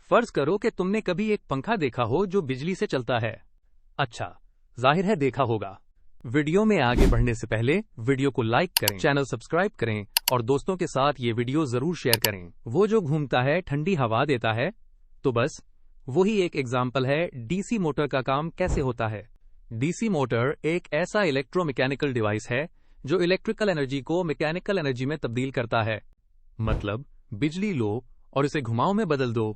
फर्ज करो कि तुमने कभी एक पंखा देखा हो जो बिजली से चलता है। अच्छा, जाहिर है देखा होगा। वीडियो में आगे बढ़ने से पहले वीडियो को लाइक करें, चैनल सब्सक्राइब करें और दोस्तों के साथ ये वीडियो जरूर शेयर करें। वो जो घूमता है, ठंडी हवा देता है, तो बस वही एक एग्जाम्पल है डीसी मोटर का काम कैसे होता है। डीसी मोटर एक ऐसा इलेक्ट्रोमैकेनिकल डिवाइस है जो इलेक्ट्रिकल एनर्जी को मैकेनिकल एनर्जी में तब्दील करता है। मतलब बिजली लो और इसे घुमाव में बदल दो।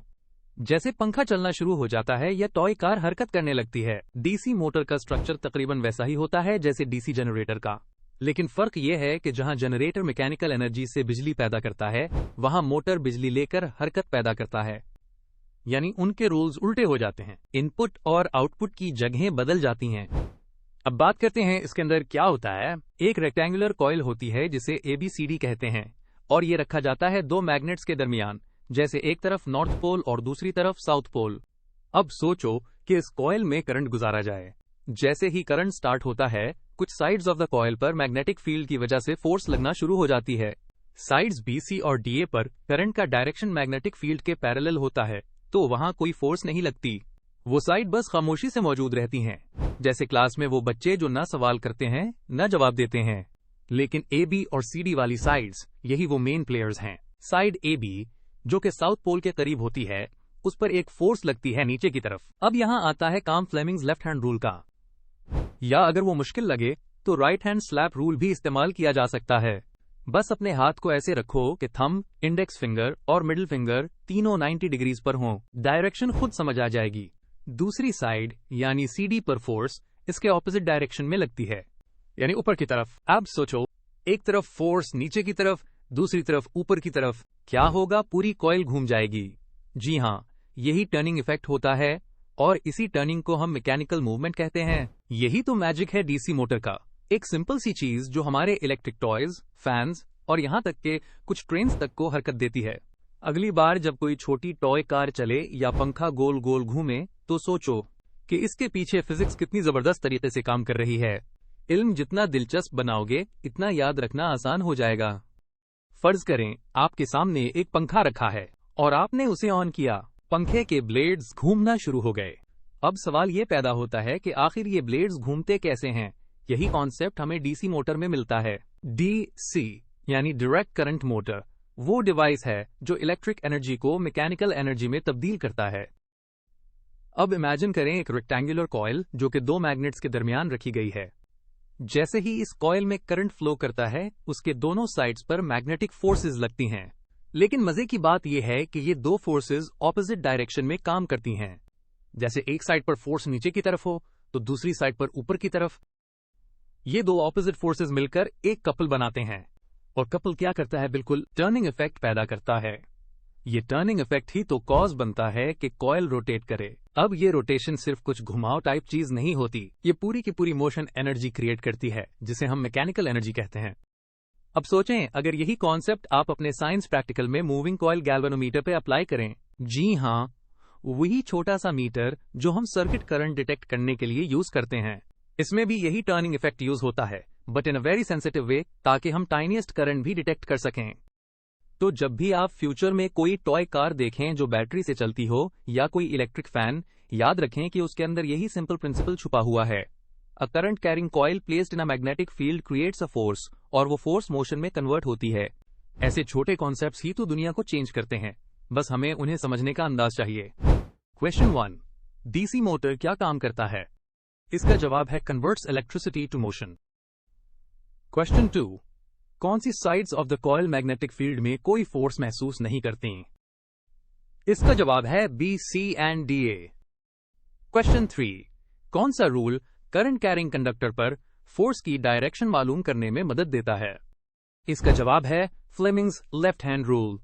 जैसे पंखा चलना शुरू हो जाता है या टॉय कार हरकत करने लगती है। डीसी मोटर का स्ट्रक्चर तकरीबन वैसा ही होता है जैसे डीसी जनरेटर का, लेकिन फर्क यह है कि जहां जनरेटर मैकेनिकल एनर्जी से बिजली पैदा करता है, वहां मोटर बिजली लेकर हरकत पैदा करता है। यानी उनके रूल्स उल्टे हो जाते हैं। इनपुट और आउटपुट की जगहें बदल जाती हैं। अब बात करते हैं इसके अंदर क्या होता है। एक रेक्टेंगुलर कॉइल होती है जिसे ABCD कहते हैं, और ये रखा जाता है दो मैग्नेट्स के दरमियान, जैसे एक तरफ नॉर्थ पोल और दूसरी तरफ साउथ पोल। अब सोचो कि इस कॉइल में करंट गुजारा जाए। जैसे ही करंट स्टार्ट होता है, कुछ साइड्स ऑफ द कॉइल पर मैग्नेटिक फील्ड की वजह से फोर्स लगना शुरू हो जाती है। साइड्स BC और DA पर करंट का डायरेक्शन मैग्नेटिक फील्ड के पैरेलल होता है, तो वहां कोई फोर्स नहीं लगती। वो साइड बस खामोशी से मौजूद रहती हैं, जैसे क्लास में वो बच्चे जो ना सवाल करते हैं ना जवाब देते हैं। लेकिन AB और CD वाली साइड्स, यही वो मेन प्लेयर्स हैं। साइड AB जो कि साउथ पोल के करीब होती है, उस पर एक फोर्स लगती है नीचे की तरफ। अब यहां आता है काम फ्लेमिंग्स लेफ्ट हैंड रूल का, या अगर वो मुश्किल लगे तो राइट हैंड स्लैप रूल भी इस्तेमाल किया जा सकता है। बस अपने हाथ को ऐसे रखो कि थंब, इंडेक्स फिंगर और मिडिल फिंगर तीनों 90 डिग्रीज पर हों। डायरेक्शन खुद समझ आ जाएगी। दूसरी साइड यानी CD पर फोर्स इसके ऑपोजिट डायरेक्शन में लगती है, यानी ऊपर की तरफ। अब सोचो, एक तरफ फोर्स नीचे की तरफ, दूसरी तरफ ऊपर की तरफ, क्या होगा? पूरी कॉइल घूम जाएगी। जी हाँ, यही टर्निंग इफेक्ट होता है, और इसी टर्निंग को हम मैकेनिकल मूवमेंट कहते हैं। यही तो मैजिक है डीसी मोटर का। एक सिंपल सी चीज जो हमारे इलेक्ट्रिक टॉयज, फैंस और यहाँ तक के कुछ ट्रेन्स तक को हरकत देती है। अगली बार जब कोई छोटी टॉय कार चले या पंखा गोल गोल घूमे, तो सोचो कि इसके पीछे फिजिक्स कितनी जबरदस्त तरीके से काम कर रही है। इल्म जितना दिलचस्प बनाओगे, इतना याद रखना आसान हो जाएगा। फर्ज करें आपके सामने एक पंखा रखा है और आपने उसे ऑन किया। पंखे के ब्लेड्स घूमना शुरू हो गए। अब सवाल ये पैदा होता है कि आखिर ये ब्लेड्स घूमते कैसे हैं। यही कॉन्सेप्ट हमें डीसी मोटर में मिलता है। DC यानी डायरेक्ट करंट मोटर वो डिवाइस है जो इलेक्ट्रिक एनर्जी को मैकेनिकल एनर्जी में तब्दील करता है। अब इमेजिन करें एक रेक्टेंगुलर कॉइल जो कि दो मैग्नेट्स के दरमियान रखी गई है। जैसे ही इस कॉइल में करंट फ्लो करता है, उसके दोनों साइड्स पर मैग्नेटिक फोर्सेस लगती हैं। लेकिन मजे की बात यह है कि ये दो फोर्सेस ऑपोजिट डायरेक्शन में काम करती हैं। जैसे एक साइड पर फोर्स नीचे की तरफ हो तो दूसरी साइड पर ऊपर की तरफ। ये दो ऑपोजिट फोर्सेस मिलकर एक कपल बनाते हैं, और कपल क्या करता है? बिल्कुल टर्निंग इफेक्ट पैदा करता है। ये टर्निंग इफेक्ट ही तो कॉज बनता है कि कॉइल रोटेट करे। अब ये रोटेशन सिर्फ कुछ घुमाव टाइप चीज नहीं होती, ये पूरी की पूरी मोशन एनर्जी क्रिएट करती है, जिसे हम मैकेनिकल एनर्जी कहते हैं। अब सोचें, अगर यही कॉन्सेप्ट आप अपने साइंस प्रैक्टिकल में मूविंग कॉइल गैल्वेनोमीटर पे अप्लाई करें। जी हाँ, वही छोटा सा मीटर जो हम सर्किट करंट डिटेक्ट करने के लिए यूज करते हैं। इसमें भी यही टर्निंग इफेक्ट यूज होता है, but in a very sensitive way, ताकि हम टाइनीएस्ट करंट भी डिटेक्ट कर सकें। तो जब भी आप फ्यूचर में कोई टॉय कार देखें जो बैटरी से चलती हो, या कोई इलेक्ट्रिक फैन, याद रखें कि उसके अंदर यही सिंपल प्रिंसिपल छुपा हुआ है। A current carrying coil placed in a magnetic field creates a force, और वो फोर्स मोशन में कन्वर्ट होती है। ऐसे छोटे कॉन्सेप्ट्स ही तो दुनिया को चेंज करते हैं, बस हमें उन्हें समझने का अंदाज चाहिए। क्वेश्चन 1, डीसी मोटर क्या काम करता है? इसका जवाब है converts electricity to motion. Question 2, कौन सी sides of the coil magnetic field में कोई फोर्स महसूस नहीं करती? इसका जवाब है B, C and DA। Question 3, कौन सा रूल करंट कैरिंग कंडक्टर पर फोर्स की डायरेक्शन मालूम करने में मदद देता है? इसका जवाब है फ्लेमिंग्स लेफ्ट हैंड रूल।